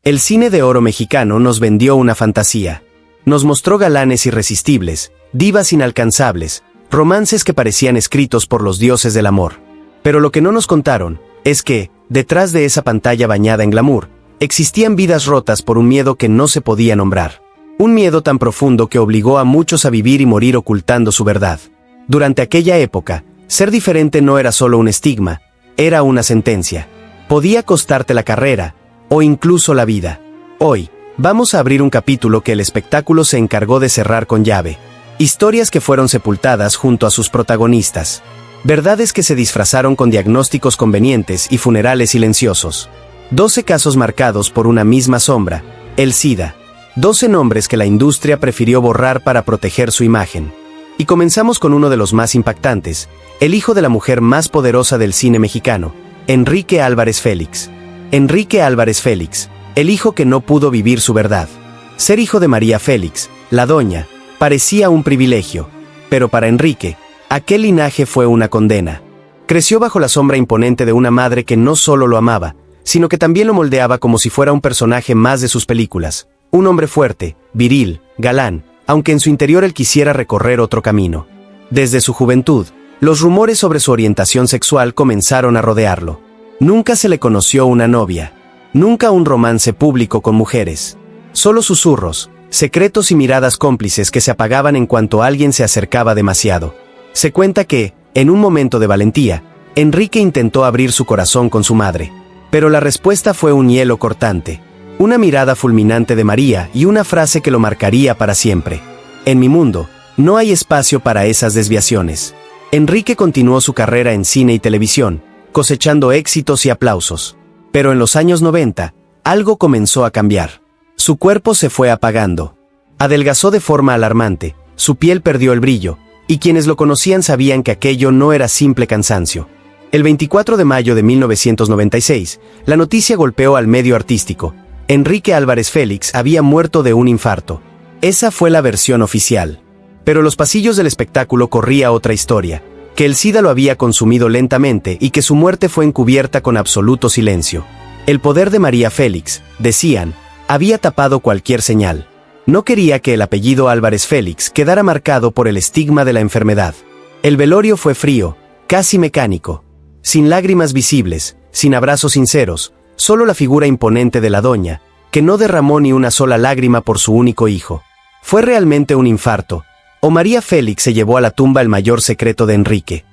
El cine de oro mexicano nos vendió una fantasía. Nos mostró galanes irresistibles, divas inalcanzables, romances que parecían escritos por los dioses del amor. Pero lo que no nos contaron es que, detrás de esa pantalla bañada en glamour, existían vidas rotas por un miedo que no se podía nombrar. Un miedo tan profundo que obligó a muchos a vivir y morir ocultando su verdad. Durante aquella época, ser diferente no era solo un estigma, era una sentencia. Podía costarte la carrera, o incluso la vida. Hoy, vamos a abrir un capítulo que el espectáculo se encargó de cerrar con llave. Historias que fueron sepultadas junto a sus protagonistas. Verdades que se disfrazaron con diagnósticos convenientes y funerales silenciosos. 12 casos marcados por una misma sombra, el SIDA. 12 nombres que la industria prefirió borrar para proteger su imagen. Y comenzamos con uno de los más impactantes, el hijo de la mujer más poderosa del cine mexicano, Enrique Álvarez Félix. Enrique Álvarez Félix, el hijo que no pudo vivir su verdad. Ser hijo de María Félix, la doña, parecía un privilegio, pero para Enrique, aquel linaje fue una condena. Creció bajo la sombra imponente de una madre que no solo lo amaba, sino que también lo moldeaba como si fuera un personaje más de sus películas. Un hombre fuerte, viril, galán, aunque en su interior él quisiera recorrer otro camino. Desde su juventud, los rumores sobre su orientación sexual comenzaron a rodearlo. Nunca se le conoció una novia. Nunca un romance público con mujeres. Solo susurros, secretos y miradas cómplices que se apagaban en cuanto alguien se acercaba demasiado. Se cuenta que, en un momento de valentía, Enrique intentó abrir su corazón con su madre. Pero la respuesta fue un hielo cortante. Una mirada fulminante de María y una frase que lo marcaría para siempre. En mi mundo, no hay espacio para esas desviaciones. Enrique continuó su carrera en cine y televisión, cosechando éxitos y aplausos. Pero en los años 90, algo comenzó a cambiar. Su cuerpo se fue apagando. Adelgazó de forma alarmante, su piel perdió el brillo, y quienes lo conocían sabían que aquello no era simple cansancio. El 24 de mayo de 1996, la noticia golpeó al medio artístico. Enrique Álvarez Félix había muerto de un infarto. Esa fue la versión oficial. Pero los pasillos del espectáculo corría otra historia, que el SIDA lo había consumido lentamente y que su muerte fue encubierta con absoluto silencio. El poder de María Félix, decían, había tapado cualquier señal. No quería que el apellido Álvarez Félix quedara marcado por el estigma de la enfermedad. El velorio fue frío, casi mecánico. Sin lágrimas visibles, sin abrazos sinceros, solo la figura imponente de la doña, que no derramó ni una sola lágrima por su único hijo. ¿Fue realmente un infarto? ¿O María Félix se llevó a la tumba el mayor secreto de Enrique?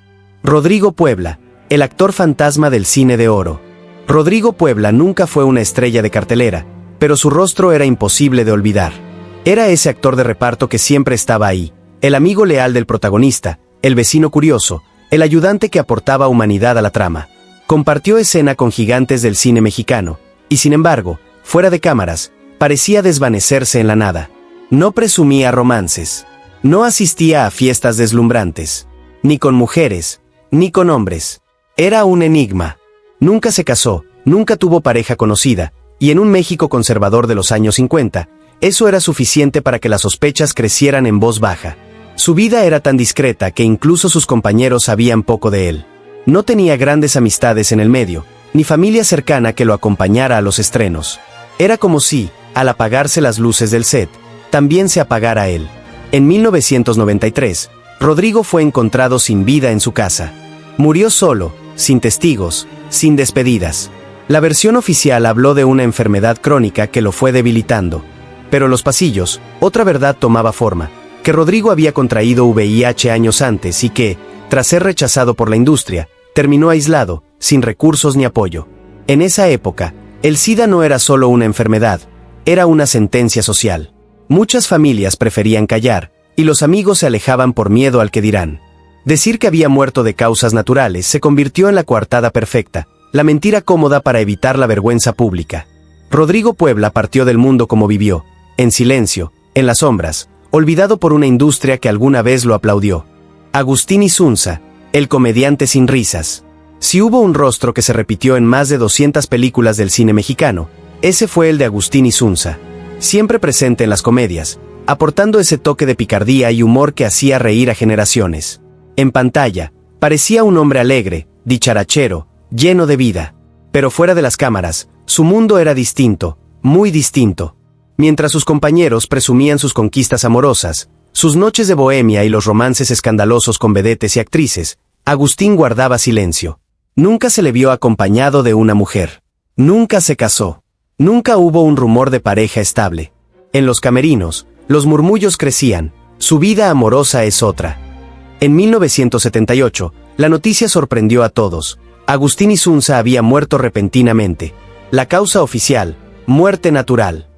Rodrigo Puebla, el actor fantasma del cine de oro. Rodrigo Puebla nunca fue una estrella de cartelera, pero su rostro era imposible de olvidar. Era ese actor de reparto que siempre estaba ahí, el amigo leal del protagonista, el vecino curioso, el ayudante que aportaba humanidad a la trama. Compartió escena con gigantes del cine mexicano, y sin embargo, fuera de cámaras, parecía desvanecerse en la nada. No presumía romances. No asistía a fiestas deslumbrantes. Ni con mujeres, ni con hombres. Era un enigma. Nunca se casó, nunca tuvo pareja conocida, y en un México conservador de los años 50, eso era suficiente para que las sospechas crecieran en voz baja. Su vida era tan discreta que incluso sus compañeros sabían poco de él. No tenía grandes amistades en el medio, ni familia cercana que lo acompañara a los estrenos. Era como si, al apagarse las luces del set, también se apagara él. En 1993, Rodrigo fue encontrado sin vida en su casa. Murió solo, sin testigos, sin despedidas. La versión oficial habló de una enfermedad crónica que lo fue debilitando. Pero en los pasillos, otra verdad tomaba forma, que Rodrigo había contraído VIH años antes y que, tras ser rechazado por la industria, terminó aislado, sin recursos ni apoyo. En esa época, el SIDA no era solo una enfermedad, era una sentencia social. Muchas familias preferían callar, y los amigos se alejaban por miedo al que dirán. Decir que había muerto de causas naturales se convirtió en la coartada perfecta, la mentira cómoda para evitar la vergüenza pública. Rodrigo Puebla partió del mundo como vivió, en silencio, en las sombras, olvidado por una industria que alguna vez lo aplaudió. Agustín Insunza, el comediante sin risas. Si hubo un rostro que se repitió en más de 200 películas del cine mexicano, ese fue el de Agustín Insunza. Siempre presente en las comedias, aportando ese toque de picardía y humor que hacía reír a generaciones. En pantalla, parecía un hombre alegre, dicharachero, lleno de vida. Pero fuera de las cámaras, su mundo era distinto, muy distinto. Mientras sus compañeros presumían sus conquistas amorosas, sus noches de bohemia y los romances escandalosos con vedetes y actrices, Agustín guardaba silencio. Nunca se le vio acompañado de una mujer. Nunca se casó. Nunca hubo un rumor de pareja estable. En los camerinos, los murmullos crecían. Su vida amorosa es otra. En 1978, la noticia sorprendió a todos. Agustín Isunza había muerto repentinamente. La causa oficial, muerte natural.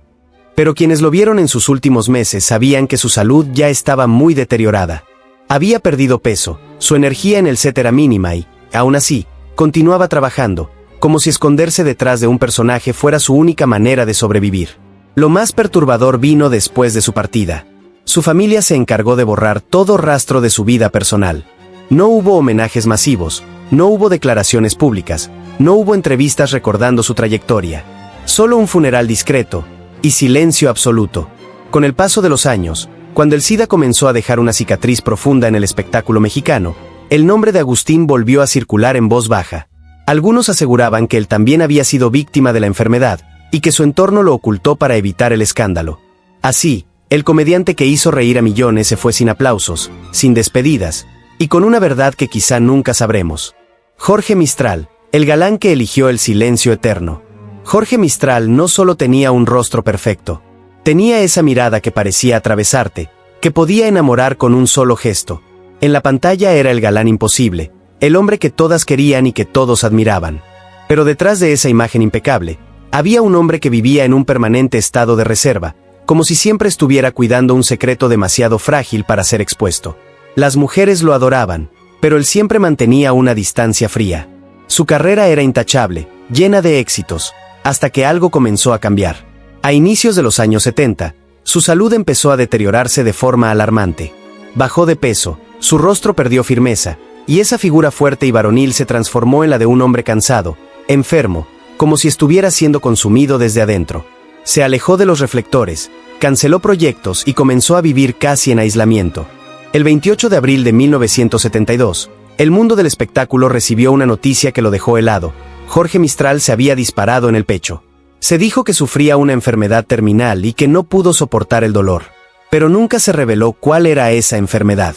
Pero quienes lo vieron en sus últimos meses sabían que su salud ya estaba muy deteriorada. Había perdido peso, su energía en el set era mínima y, aún así, continuaba trabajando, como si esconderse detrás de un personaje fuera su única manera de sobrevivir. Lo más perturbador vino después de su partida. Su familia se encargó de borrar todo rastro de su vida personal. No hubo homenajes masivos, no hubo declaraciones públicas, no hubo entrevistas recordando su trayectoria. Solo un funeral discreto y silencio absoluto. Con el paso de los años, cuando el SIDA comenzó a dejar una cicatriz profunda en el espectáculo mexicano, el nombre de Agustín volvió a circular en voz baja. Algunos aseguraban que él también había sido víctima de la enfermedad y que su entorno lo ocultó para evitar el escándalo. Así, el comediante que hizo reír a millones se fue sin aplausos, sin despedidas, y con una verdad que quizá nunca sabremos. Jorge Mistral, el galán que eligió el silencio eterno. Jorge Mistral no solo tenía un rostro perfecto, tenía esa mirada que parecía atravesarte, que podía enamorar con un solo gesto. En la pantalla era el galán imposible, el hombre que todas querían y que todos admiraban. Pero detrás de esa imagen impecable, había un hombre que vivía en un permanente estado de reserva, como si siempre estuviera cuidando un secreto demasiado frágil para ser expuesto. Las mujeres lo adoraban, pero él siempre mantenía una distancia fría. Su carrera era intachable, llena de éxitos, hasta que algo comenzó a cambiar. A inicios de los años 70, su salud empezó a deteriorarse de forma alarmante. Bajó de peso, su rostro perdió firmeza, y esa figura fuerte y varonil se transformó en la de un hombre cansado, enfermo, como si estuviera siendo consumido desde adentro. Se alejó de los reflectores, canceló proyectos y comenzó a vivir casi en aislamiento. El 28 de abril de 1972, el mundo del espectáculo recibió una noticia que lo dejó helado. Jorge Mistral se había disparado en el pecho. Se dijo que sufría una enfermedad terminal y que no pudo soportar el dolor. Pero nunca se reveló cuál era esa enfermedad.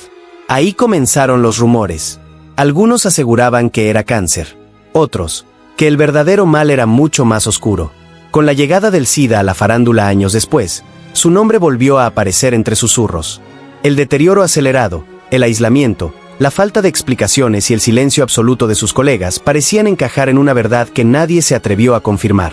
Ahí comenzaron los rumores. Algunos aseguraban que era cáncer. Otros, que el verdadero mal era mucho más oscuro. Con la llegada del SIDA a la farándula años después, su nombre volvió a aparecer entre susurros. El deterioro acelerado, el aislamiento, la falta de explicaciones y el silencio absoluto de sus colegas parecían encajar en una verdad que nadie se atrevió a confirmar.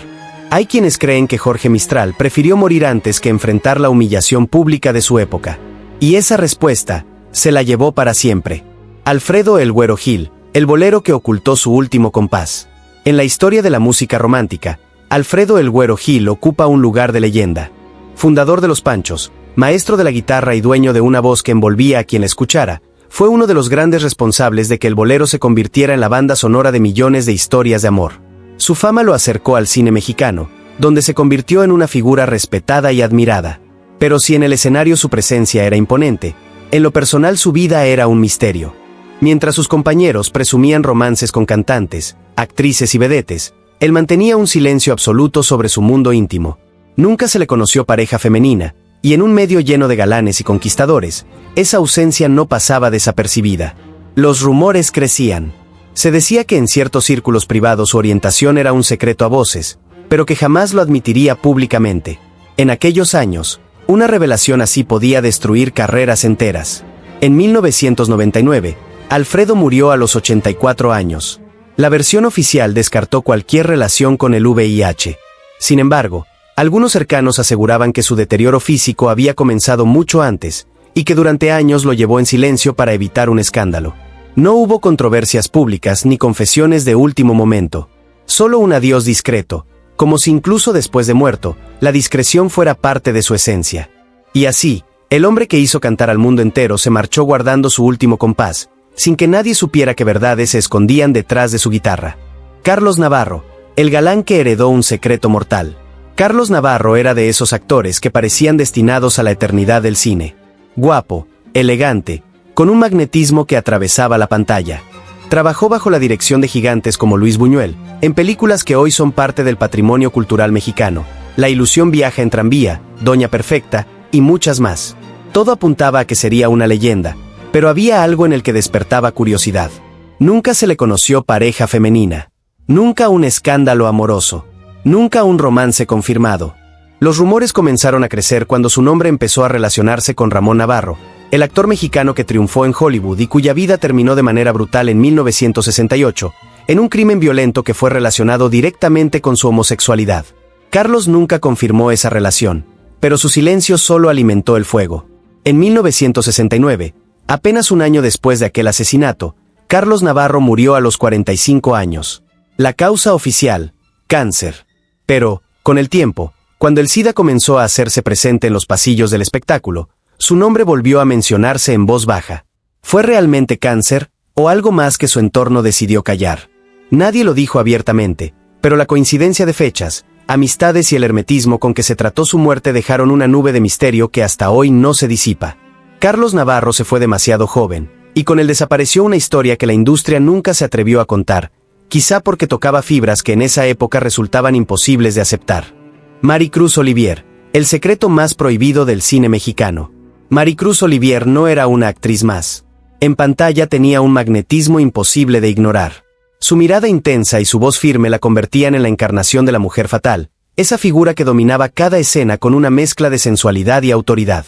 Hay quienes creen que Jorge Mistral prefirió morir antes que enfrentar la humillación pública de su época. Y esa respuesta se la llevó para siempre. Alfredo El Güero Gil, el bolero que ocultó su último compás. En la historia de la música romántica, Alfredo El Güero Gil ocupa un lugar de leyenda. Fundador de Los Panchos, maestro de la guitarra y dueño de una voz que envolvía a quien la escuchara, fue uno de los grandes responsables de que el bolero se convirtiera en la banda sonora de millones de historias de amor. Su fama lo acercó al cine mexicano, donde se convirtió en una figura respetada y admirada. Pero si en el escenario su presencia era imponente, en lo personal su vida era un misterio. Mientras sus compañeros presumían romances con cantantes, actrices y vedetes, él mantenía un silencio absoluto sobre su mundo íntimo. Nunca se le conoció pareja femenina, y en un medio lleno de galanes y conquistadores, esa ausencia no pasaba desapercibida. Los rumores crecían. Se decía que en ciertos círculos privados su orientación era un secreto a voces, pero que jamás lo admitiría públicamente. En aquellos años, una revelación así podía destruir carreras enteras. En 1999, Alfredo murió a los 84 años. La versión oficial descartó cualquier relación con el VIH. Sin embargo, algunos cercanos aseguraban que su deterioro físico había comenzado mucho antes, y que durante años lo llevó en silencio para evitar un escándalo. No hubo controversias públicas ni confesiones de último momento. Solo un adiós discreto, como si incluso después de muerto, la discreción fuera parte de su esencia. Y así, el hombre que hizo cantar al mundo entero se marchó guardando su último compás, sin que nadie supiera que verdades se escondían detrás de su guitarra. Carlos Navarro, el galán que heredó un secreto mortal. Carlos Navarro era de esos actores que parecían destinados a la eternidad del cine. Guapo, elegante, con un magnetismo que atravesaba la pantalla. Trabajó bajo la dirección de gigantes como Luis Buñuel, en películas que hoy son parte del patrimonio cultural mexicano, La ilusión viaja en tranvía, Doña Perfecta, y muchas más. Todo apuntaba a que sería una leyenda, pero había algo en el que despertaba curiosidad. Nunca se le conoció pareja femenina. Nunca un escándalo amoroso. Nunca un romance confirmado. Los rumores comenzaron a crecer cuando su nombre empezó a relacionarse con Ramón Navarro, el actor mexicano que triunfó en Hollywood y cuya vida terminó de manera brutal en 1968, en un crimen violento que fue relacionado directamente con su homosexualidad. Carlos nunca confirmó esa relación, pero su silencio solo alimentó el fuego. En 1969, apenas un año después de aquel asesinato, Carlos Navarro murió a los 45 años. La causa oficial: cáncer. Pero, con el tiempo, cuando el SIDA comenzó a hacerse presente en los pasillos del espectáculo, su nombre volvió a mencionarse en voz baja. ¿Fue realmente cáncer, o algo más que su entorno decidió callar? Nadie lo dijo abiertamente, pero la coincidencia de fechas, amistades y el hermetismo con que se trató su muerte dejaron una nube de misterio que hasta hoy no se disipa. Carlos Navarro se fue demasiado joven, y con él desapareció una historia que la industria nunca se atrevió a contar, quizá porque tocaba fibras que en esa época resultaban imposibles de aceptar. Maricruz Olivier, el secreto más prohibido del cine mexicano. Maricruz Olivier no era una actriz más. En pantalla tenía un magnetismo imposible de ignorar. Su mirada intensa y su voz firme la convertían en la encarnación de la mujer fatal, esa figura que dominaba cada escena con una mezcla de sensualidad y autoridad.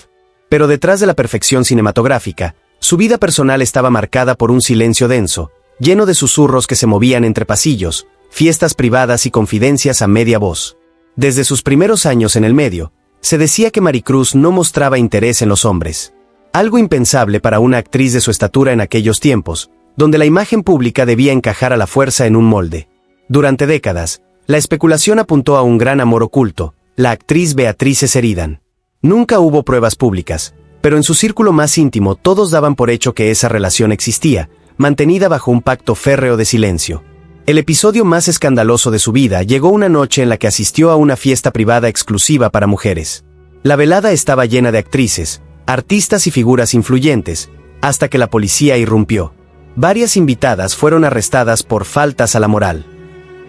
Pero detrás de la perfección cinematográfica, su vida personal estaba marcada por un silencio denso, lleno de susurros que se movían entre pasillos, fiestas privadas y confidencias a media voz. Desde sus primeros años en el medio, se decía que Maricruz no mostraba interés en los hombres. Algo impensable para una actriz de su estatura en aquellos tiempos, donde la imagen pública debía encajar a la fuerza en un molde. Durante décadas, la especulación apuntó a un gran amor oculto, la actriz Beatriz Sheridan. Nunca hubo pruebas públicas, pero en su círculo más íntimo todos daban por hecho que esa relación existía, mantenida bajo un pacto férreo de silencio. El episodio más escandaloso de su vida llegó una noche en la que asistió a una fiesta privada exclusiva para mujeres. La velada estaba llena de actrices, artistas y figuras influyentes, hasta que la policía irrumpió. Varias invitadas fueron arrestadas por faltas a la moral.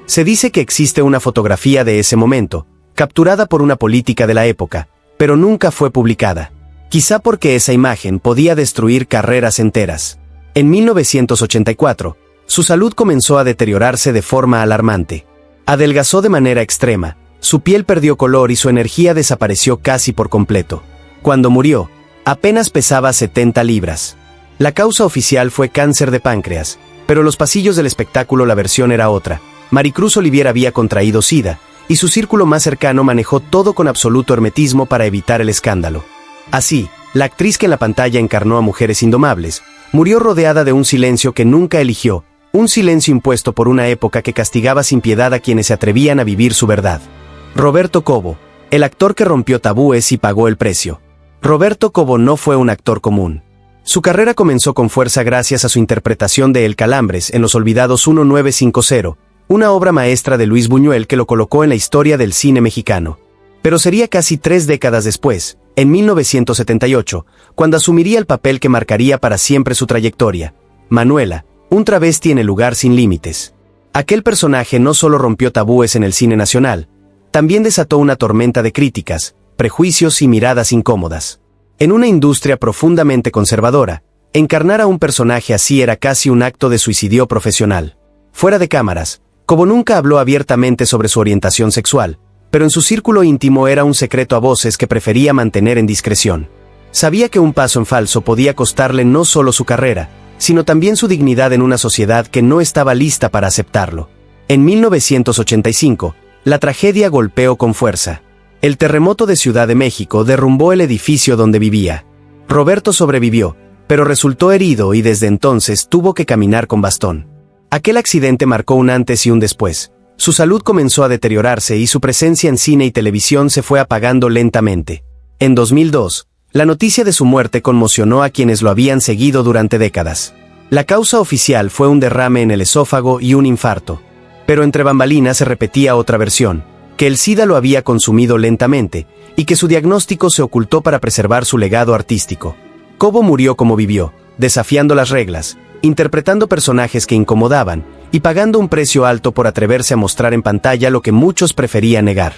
Se dice que existe una fotografía de ese momento, capturada por una política de la época, pero nunca fue publicada. Quizá porque esa imagen podía destruir carreras enteras. En 1984, su salud comenzó a deteriorarse de forma alarmante. Adelgazó de manera extrema, su piel perdió color y su energía desapareció casi por completo. Cuando murió, apenas pesaba 70 libras. La causa oficial fue cáncer de páncreas, pero en los pasillos del espectáculo la versión era otra. Maricruz Olivier había contraído SIDA, y su círculo más cercano manejó todo con absoluto hermetismo para evitar el escándalo. Así, la actriz que en la pantalla encarnó a Mujeres Indomables, murió rodeada de un silencio que nunca eligió, un silencio impuesto por una época que castigaba sin piedad a quienes se atrevían a vivir su verdad. Roberto Cobo, el actor que rompió tabúes y pagó el precio. Roberto Cobo no fue un actor común. Su carrera comenzó con fuerza gracias a su interpretación de El Calambres en Los Olvidados 1950, una obra maestra de Luis Buñuel que lo colocó en la historia del cine mexicano. Pero sería casi 3 décadas después, en 1978, cuando asumiría el papel que marcaría para siempre su trayectoria. Manuela, un travesti en El lugar sin límites. Aquel personaje no solo rompió tabúes en el cine nacional, también desató una tormenta de críticas, prejuicios y miradas incómodas. En una industria profundamente conservadora, encarnar a un personaje así era casi un acto de suicidio profesional. Fuera de cámaras, Cobo nunca habló abiertamente sobre su orientación sexual, pero en su círculo íntimo era un secreto a voces que prefería mantener en discreción. Sabía que un paso en falso podía costarle no solo su carrera, sino también su dignidad en una sociedad que no estaba lista para aceptarlo. En 1985, la tragedia golpeó con fuerza. El terremoto de Ciudad de México derrumbó el edificio donde vivía. Roberto sobrevivió, pero resultó herido y desde entonces tuvo que caminar con bastón. Aquel accidente marcó un antes y un después. Su salud comenzó a deteriorarse y su presencia en cine y televisión se fue apagando lentamente. En 2002, la noticia de su muerte conmocionó a quienes lo habían seguido durante décadas. La causa oficial fue un derrame en el esófago y un infarto. Pero entre bambalinas se repetía otra versión, que el SIDA lo había consumido lentamente, y que su diagnóstico se ocultó para preservar su legado artístico. Cobo murió como vivió, desafiando las reglas, interpretando personajes que incomodaban, y pagando un precio alto por atreverse a mostrar en pantalla lo que muchos preferían negar.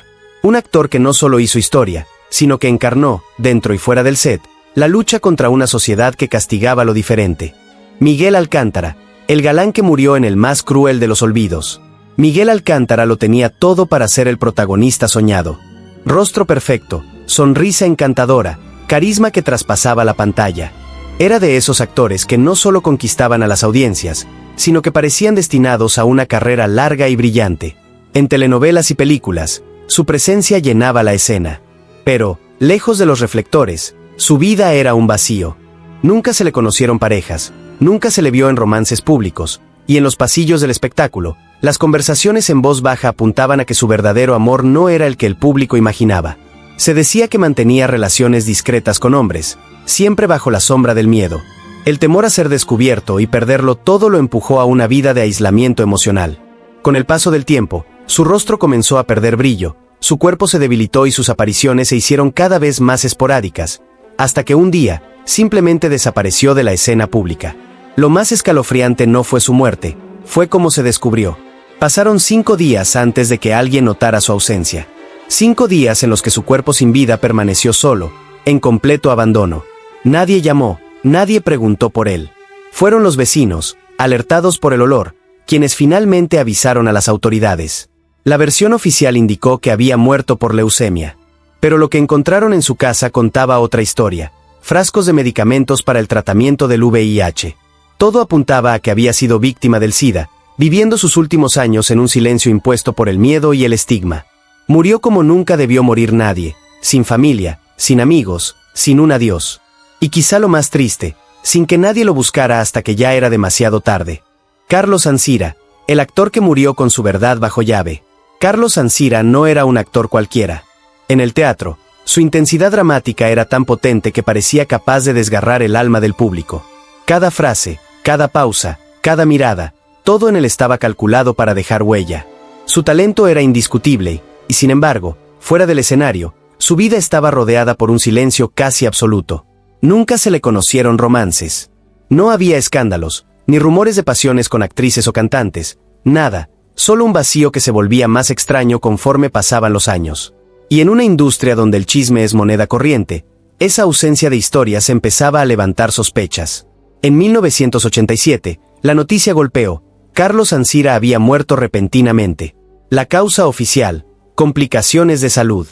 Un actor que no solo hizo historia, sino que encarnó, dentro y fuera del set, la lucha contra una sociedad que castigaba lo diferente. Miguel Alcántara, el galán que murió en el más cruel de los olvidos. Miguel Alcántara lo tenía todo para ser el protagonista soñado. Rostro perfecto, sonrisa encantadora, carisma que traspasaba la pantalla. Era de esos actores que no solo conquistaban a las audiencias, sino que parecían destinados a una carrera larga y brillante. En telenovelas y películas, su presencia llenaba la escena. Pero, lejos de los reflectores, su vida era un vacío. Nunca se le conocieron parejas, nunca se le vio en romances públicos, y en los pasillos del espectáculo, las conversaciones en voz baja apuntaban a que su verdadero amor no era el que el público imaginaba. Se decía que mantenía relaciones discretas con hombres, siempre bajo la sombra del miedo. El temor a ser descubierto y perderlo todo lo empujó a una vida de aislamiento emocional. Con el paso del tiempo, su rostro comenzó a perder brillo, su cuerpo se debilitó y sus apariciones se hicieron cada vez más esporádicas, hasta que un día, simplemente desapareció de la escena pública. Lo más escalofriante no fue su muerte, fue cómo se descubrió. Pasaron 5 días antes de que alguien notara su ausencia. 5 días en los que su cuerpo sin vida permaneció solo, en completo abandono. Nadie llamó, nadie preguntó por él. Fueron los vecinos, alertados por el olor, quienes finalmente avisaron a las autoridades. La versión oficial indicó que había muerto por leucemia. Pero lo que encontraron en su casa contaba otra historia: frascos de medicamentos para el tratamiento del VIH. Todo apuntaba a que había sido víctima del SIDA, viviendo sus últimos años en un silencio impuesto por el miedo y el estigma. Murió como nunca debió morir nadie, sin familia, sin amigos, sin un adiós. Y quizá lo más triste, sin que nadie lo buscara hasta que ya era demasiado tarde. Carlos Ancira, el actor que murió con su verdad bajo llave. Carlos Ancira no era un actor cualquiera. En el teatro, su intensidad dramática era tan potente que parecía capaz de desgarrar el alma del público. Cada frase, cada pausa, cada mirada, todo en él estaba calculado para dejar huella. Su talento era indiscutible, y sin embargo, fuera del escenario, su vida estaba rodeada por un silencio casi absoluto. Nunca se le conocieron romances. No había escándalos, ni rumores de pasiones con actrices o cantantes, nada, solo un vacío que se volvía más extraño conforme pasaban los años. Y en una industria donde el chisme es moneda corriente, esa ausencia de historias empezaba a levantar sospechas. En 1987, la noticia golpeó: Carlos Ancira había muerto repentinamente. La causa oficial: complicaciones de salud.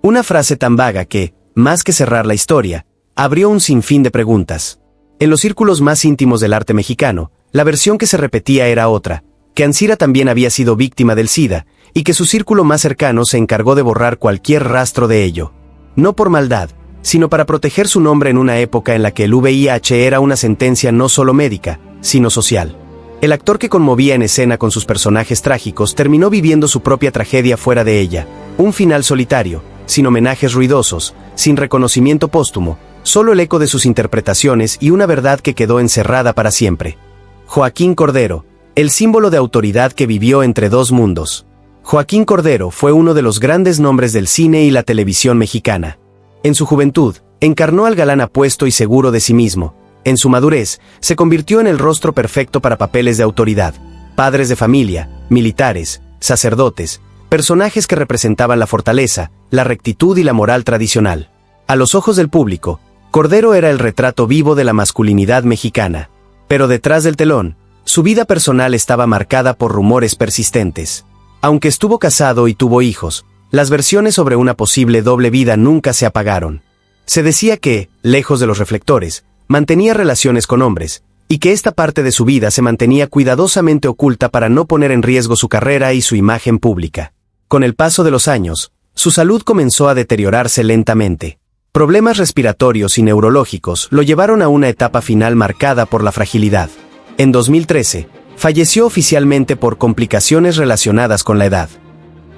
Una frase tan vaga que, más que cerrar la historia, abrió un sinfín de preguntas. En los círculos más íntimos del arte mexicano, la versión que se repetía era otra: que Ancira también había sido víctima del SIDA, y que su círculo más cercano se encargó de borrar cualquier rastro de ello. No por maldad, sino para proteger su nombre en una época en la que el VIH era una sentencia no solo médica, sino social. El actor que conmovía en escena con sus personajes trágicos terminó viviendo su propia tragedia fuera de ella, un final solitario, sin homenajes ruidosos, sin reconocimiento póstumo, solo el eco de sus interpretaciones y una verdad que quedó encerrada para siempre. Joaquín Cordero, el símbolo de autoridad que vivió entre dos mundos. Joaquín Cordero fue uno de los grandes nombres del cine y la televisión mexicana. En su juventud, encarnó al galán apuesto y seguro de sí mismo. En su madurez, se convirtió en el rostro perfecto para papeles de autoridad: padres de familia, militares, sacerdotes, personajes que representaban la fortaleza, la rectitud y la moral tradicional. A los ojos del público, Cordero era el retrato vivo de la masculinidad mexicana. Pero detrás del telón, su vida personal estaba marcada por rumores persistentes. Aunque estuvo casado y tuvo hijos, las versiones sobre una posible doble vida nunca se apagaron. Se decía que, lejos de los reflectores, mantenía relaciones con hombres, y que esta parte de su vida se mantenía cuidadosamente oculta para no poner en riesgo su carrera y su imagen pública. Con el paso de los años, su salud comenzó a deteriorarse lentamente. Problemas respiratorios y neurológicos lo llevaron a una etapa final marcada por la fragilidad. En 2013, falleció oficialmente por complicaciones relacionadas con la edad.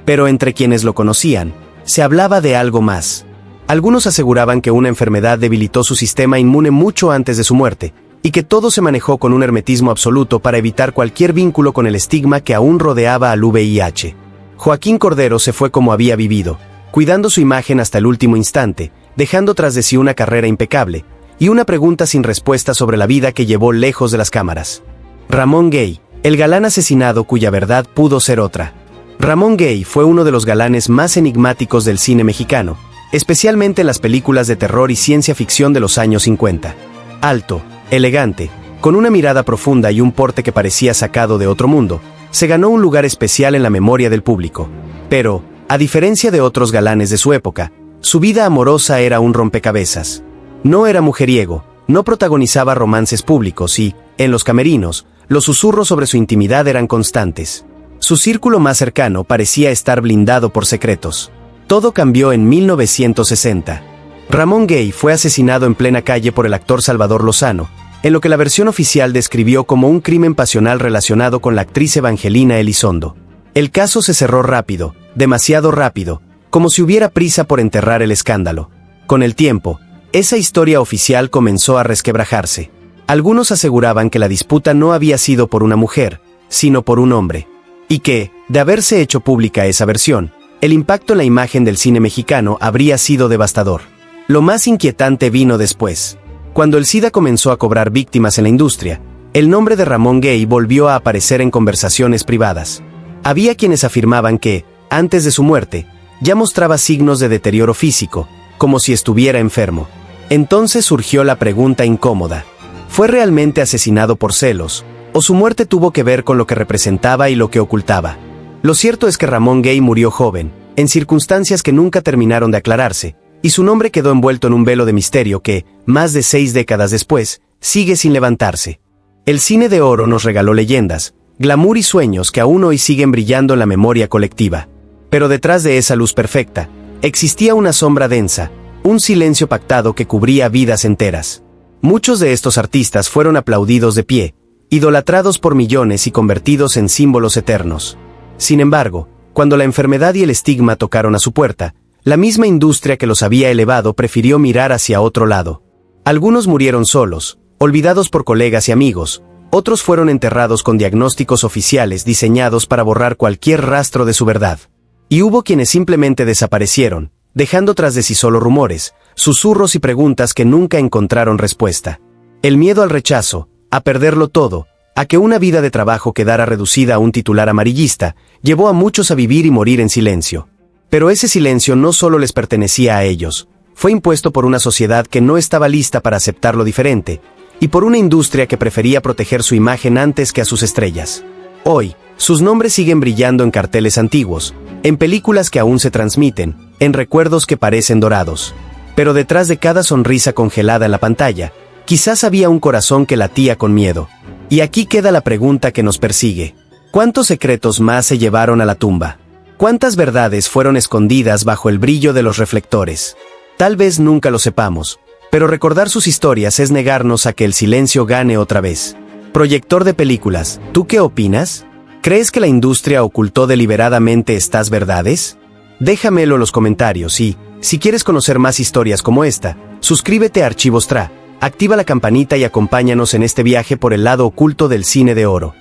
Pero entre quienes lo conocían, se hablaba de algo más. Algunos aseguraban que una enfermedad debilitó su sistema inmune mucho antes de su muerte, y que todo se manejó con un hermetismo absoluto para evitar cualquier vínculo con el estigma que aún rodeaba al VIH. Joaquín Cordero se fue como había vivido, cuidando su imagen hasta el último instante, dejando tras de sí una carrera impecable, y una pregunta sin respuesta sobre la vida que llevó lejos de las cámaras. Ramón Gay, el galán asesinado cuya verdad pudo ser otra. Ramón Gay fue uno de los galanes más enigmáticos del cine mexicano, especialmente en las películas de terror y ciencia ficción de los años 50. Alto, elegante, con una mirada profunda y un porte que parecía sacado de otro mundo, se ganó un lugar especial en la memoria del público. Pero, a diferencia de otros galanes de su época, su vida amorosa era un rompecabezas. No era mujeriego, no protagonizaba romances públicos y, en los camerinos, los susurros sobre su intimidad eran constantes. Su círculo más cercano parecía estar blindado por secretos. Todo cambió en 1960. Ramón Gay fue asesinado en plena calle por el actor Salvador Lozano, en lo que la versión oficial describió como un crimen pasional relacionado con la actriz Evangelina Elizondo. El caso se cerró rápido, demasiado rápido, como si hubiera prisa por enterrar el escándalo. Con el tiempo, esa historia oficial comenzó a resquebrajarse. Algunos aseguraban que la disputa no había sido por una mujer, sino por un hombre. Y que, de haberse hecho pública esa versión, el impacto en la imagen del cine mexicano habría sido devastador. Lo más inquietante vino después. Cuando el SIDA comenzó a cobrar víctimas en la industria, el nombre de Ramón Gay volvió a aparecer en conversaciones privadas. Había quienes afirmaban que, antes de su muerte, ya mostraba signos de deterioro físico, como si estuviera enfermo. Entonces surgió la pregunta incómoda. ¿Fue realmente asesinado por celos, o su muerte tuvo que ver con lo que representaba y lo que ocultaba? Lo cierto es que Ramón Gay murió joven, en circunstancias que nunca terminaron de aclararse, y su nombre quedó envuelto en un velo de misterio que, más de 6 décadas después, sigue sin levantarse. El cine de oro nos regaló leyendas, glamour y sueños que aún hoy siguen brillando en la memoria colectiva. Pero detrás de esa luz perfecta, existía una sombra densa, un silencio pactado que cubría vidas enteras. Muchos de estos artistas fueron aplaudidos de pie, idolatrados por millones y convertidos en símbolos eternos. Sin embargo, cuando la enfermedad y el estigma tocaron a su puerta, la misma industria que los había elevado prefirió mirar hacia otro lado. Algunos murieron solos, olvidados por colegas y amigos, otros fueron enterrados con diagnósticos oficiales diseñados para borrar cualquier rastro de su verdad. Y hubo quienes simplemente desaparecieron, dejando tras de sí solo rumores, susurros y preguntas que nunca encontraron respuesta. El miedo al rechazo, a perderlo todo, a que una vida de trabajo quedara reducida a un titular amarillista, llevó a muchos a vivir y morir en silencio. Pero ese silencio no solo les pertenecía a ellos, fue impuesto por una sociedad que no estaba lista para aceptar lo diferente, y por una industria que prefería proteger su imagen antes que a sus estrellas. Hoy, sus nombres siguen brillando en carteles antiguos, en películas que aún se transmiten, en recuerdos que parecen dorados. Pero detrás de cada sonrisa congelada en la pantalla, quizás había un corazón que latía con miedo. Y aquí queda la pregunta que nos persigue. ¿Cuántos secretos más se llevaron a la tumba? ¿Cuántas verdades fueron escondidas bajo el brillo de los reflectores? Tal vez nunca lo sepamos, pero recordar sus historias es negarnos a que el silencio gane otra vez. Proyector de películas, ¿tú qué opinas? ¿Crees que la industria ocultó deliberadamente estas verdades? Déjamelo en los comentarios y, si quieres conocer más historias como esta, suscríbete a Archivos TRA, activa la campanita y acompáñanos en este viaje por el lado oculto del cine de oro.